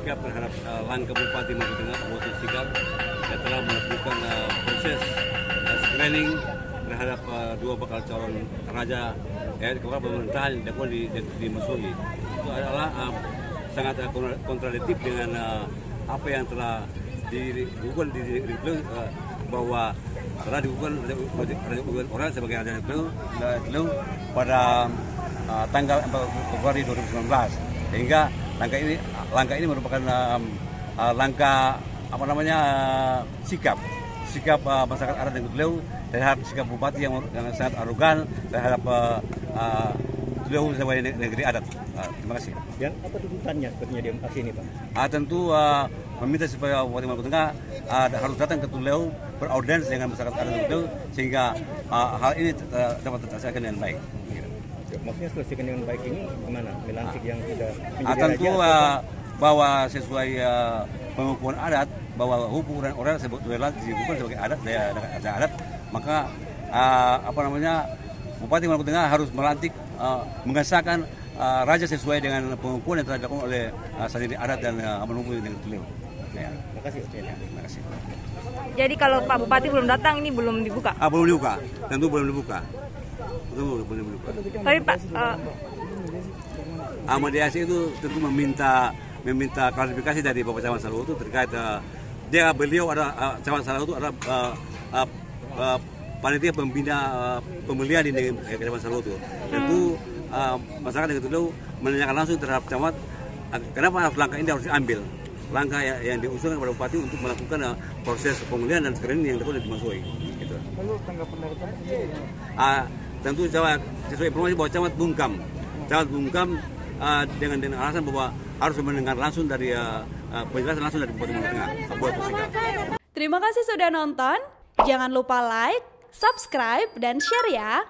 sikap terhadap langkah Bupati Maluku Tengah Boto Sigal yang telah melakukan proses screening terhadap dua bakal calon raja kepala pemerintahan yang dapat dimusuhi. Itu adalah sangat kontradiktif dengan apa yang telah dilakukan bahwa telah dilakukan orang sebagai raja itu pada tanggal 4 Februari 2019, sehingga langkah ini merupakan langkah sikap masyarakat adat yang beliau terhadap sikap bupati yang sangat arogan terhadap beliau sebagai negeri adat. Terima kasih. Yang apa tuntutannya sepertinya di aksi ini, Pak? Tentu meminta supaya Bupati Maluku Tengah harus datang ke beliau beraudiens dengan masyarakat adat itu sehingga hal ini dapat terselesaikan dengan baik. Maksudnya selesaikan dengan baik ini gimana? Melantik yang sudah menjadi tentu bahwa sesuai pengukuhan adat bahwa hubungan orang sebetulnya disebutkan sebagai adat maka Bupati Maluku Tengah harus melantik mengesahkan raja sesuai dengan pengukuhan yang telah dilakukan oleh sendiri adat dan menunggu dengan beliau. Ya. Terima kasih. Terima kasih. Jadi kalau Pak Bupati belum datang ini belum dibuka? Belum dibuka, tentu belum dibuka. Tapi Pak, mediasi itu tentu meminta klarifikasi dari Bapak Camat Salau itu terkait beliau ada Camat Salau itu ada panitia pembina pemilihan di Kecamatan Salau itu. Tentu masyarakat yang itu menanyakan langsung terhadap camat kenapa langkah ini harus diambil. Langkah yang diusulkan kepada Bupati untuk melakukan proses pemilihan dan screening yang dapat dimaksui. Gitu. Lalu tanggapan dari Camat sendiri? Tentu sesuai informasi bahwa Camat Bungkam dengan alasan bahwa harus mendengar langsung dari penjelasan langsung dari Bupati Maluku Tengah. Terima kasih sudah nonton. Jangan lupa like, subscribe, dan share ya.